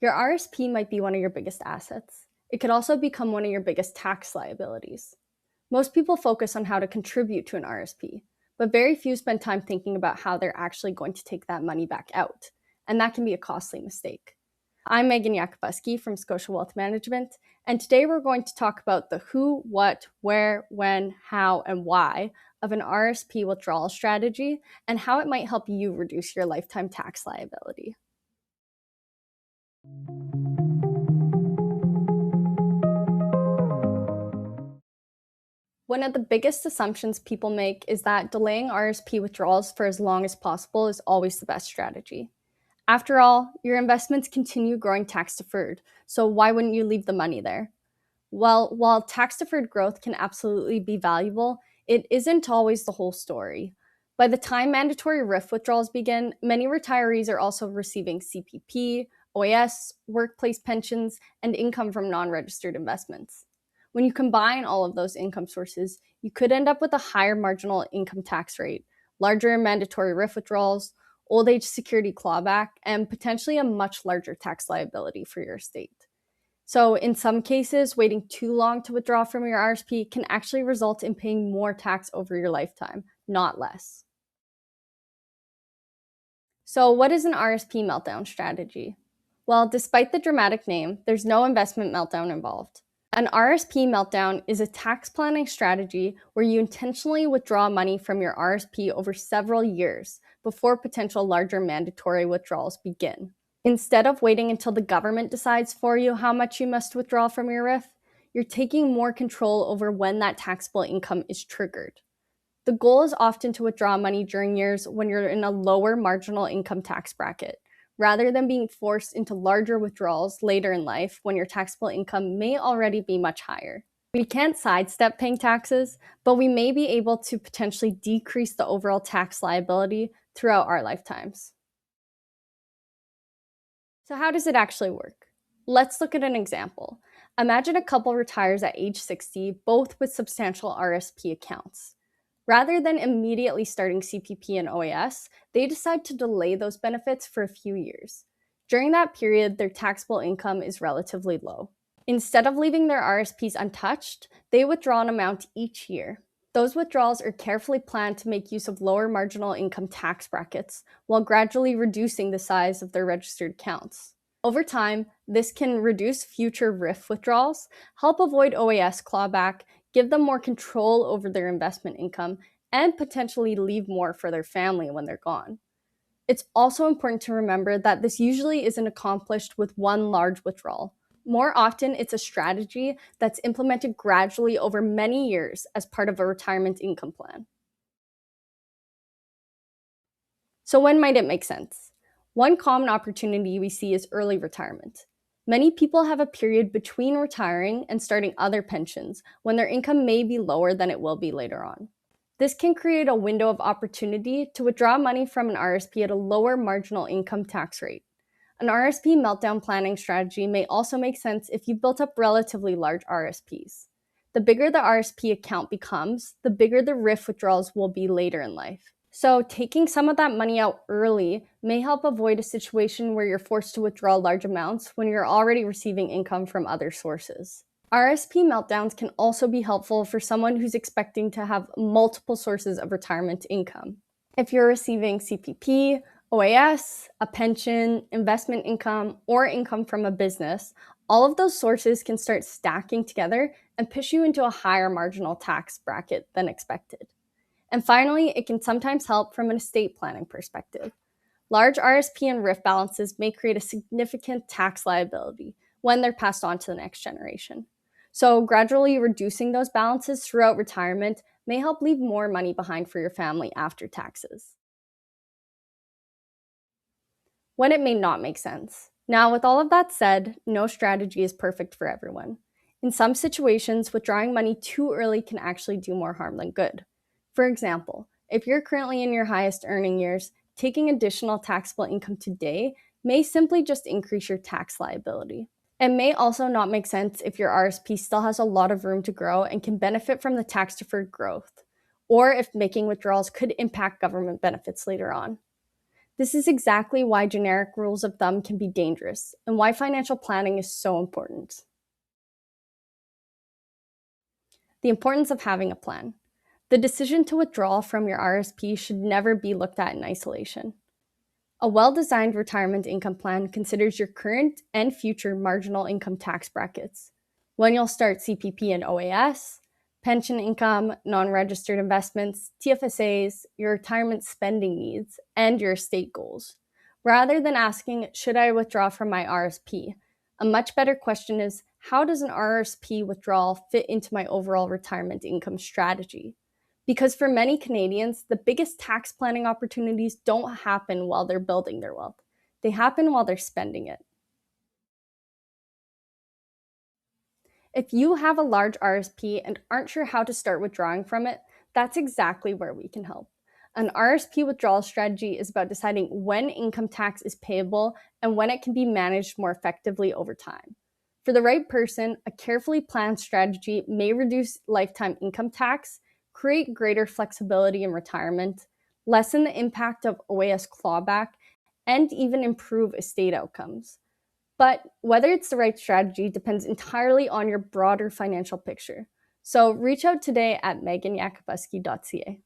Your RSP might be one of your biggest assets. It could also become one of your biggest tax liabilities. Most people focus on how to contribute to an RSP, but very few spend time thinking about how they're actually going to take that money back out, and that can be a costly mistake. I'm Megan Yakubuski from Scotia Wealth Management, and today we're going to talk about the who, what, where, when, how, and why of an RSP withdrawal strategy and how it might help you reduce your lifetime tax liability. One of the biggest assumptions people make is that delaying RSP withdrawals for as long as possible is always the best strategy. After all, your investments continue growing tax-deferred, so why wouldn't you leave the money there? Well, while tax-deferred growth can absolutely be valuable, it isn't always the whole story. By the time mandatory RRSP withdrawals begin, many retirees are also receiving CPP, OAS, workplace pensions, and income from non-registered investments. When you combine all of those income sources, you could end up with a higher marginal income tax rate, larger mandatory RRSP withdrawals, old age security clawback, and potentially a much larger tax liability for your estate. So in some cases, waiting too long to withdraw from your RSP can actually result in paying more tax over your lifetime, not less. So what is an RSP meltdown strategy? Well, despite the dramatic name, there's no investment meltdown involved. An RSP meltdown is a tax planning strategy where you intentionally withdraw money from your RSP over several years before potential larger mandatory withdrawals begin. Instead of waiting until the government decides for you how much you must withdraw from your RRSP, you're taking more control over when that taxable income is triggered. The goal is often to withdraw money during years when you're in a lower marginal income tax bracket, rather than being forced into larger withdrawals later in life when your taxable income may already be much higher. We can't sidestep paying taxes, but we may be able to potentially decrease the overall tax liability throughout our lifetimes. So how does it actually work? Let's look at an example. Imagine a couple retires at age 60, both with substantial RSP accounts. Rather than immediately starting CPP and OAS, they decide to delay those benefits for a few years. During that period, their taxable income is relatively low. Instead of leaving their RSPs untouched, they withdraw an amount each year. Those withdrawals are carefully planned to make use of lower marginal income tax brackets, while gradually reducing the size of their registered accounts. Over time, this can reduce future RRSP withdrawals, help avoid OAS clawback, give them more control over their investment income, and potentially leave more for their family when they're gone. It's also important to remember that this usually isn't accomplished with one large withdrawal. More often, it's a strategy that's implemented gradually over many years as part of a retirement income plan. So when might it make sense? One common opportunity we see is early retirement. Many people have a period between retiring and starting other pensions when their income may be lower than it will be later on. This can create a window of opportunity to withdraw money from an RSP at a lower marginal income tax rate. An RSP meltdown planning strategy may also make sense if you built up relatively large RSPs. The bigger the RSP account becomes, the bigger the RRSP withdrawals will be later in life. So taking some of that money out early may help avoid a situation where you're forced to withdraw large amounts when you're already receiving income from other sources. RSP meltdowns can also be helpful for someone who's expecting to have multiple sources of retirement income. If you're receiving CPP, OAS, a pension, investment income, or income from a business, all of those sources can start stacking together and push you into a higher marginal tax bracket than expected. And finally, it can sometimes help from an estate planning perspective. Large RSP and RRSP balances may create a significant tax liability when they're passed on to the next generation. So gradually reducing those balances throughout retirement may help leave more money behind for your family after taxes. When it may not make sense. Now, with all of that said, no strategy is perfect for everyone. In some situations, withdrawing money too early can actually do more harm than good. For example, if you're currently in your highest earning years, taking additional taxable income today may simply just increase your tax liability. It may also not make sense if your RSP still has a lot of room to grow and can benefit from the tax-deferred growth, or if making withdrawals could impact government benefits later on. This is exactly why generic rules of thumb can be dangerous and why financial planning is so important. The importance of having a plan. The decision to withdraw from your RSP should never be looked at in isolation. A well-designed retirement income plan considers your current and future marginal income tax brackets, when you'll start CPP and OAS, pension income, non-registered investments, TFSAs, your retirement spending needs, and your estate goals. Rather than asking, should I withdraw from my RSP? A much better question is, how does an RRSP withdrawal fit into my overall retirement income strategy? Because for many Canadians, the biggest tax planning opportunities don't happen while they're building their wealth. They happen while they're spending it. If you have a large RSP and aren't sure how to start withdrawing from it, that's exactly where we can help. An RSP withdrawal strategy is about deciding when income tax is payable and when it can be managed more effectively over time. For the right person, a carefully planned strategy may reduce lifetime income tax, create greater flexibility in retirement, lessen the impact of OAS clawback, and even improve estate outcomes. But whether it's the right strategy depends entirely on your broader financial picture. So reach out today at meganyakubuski.ca.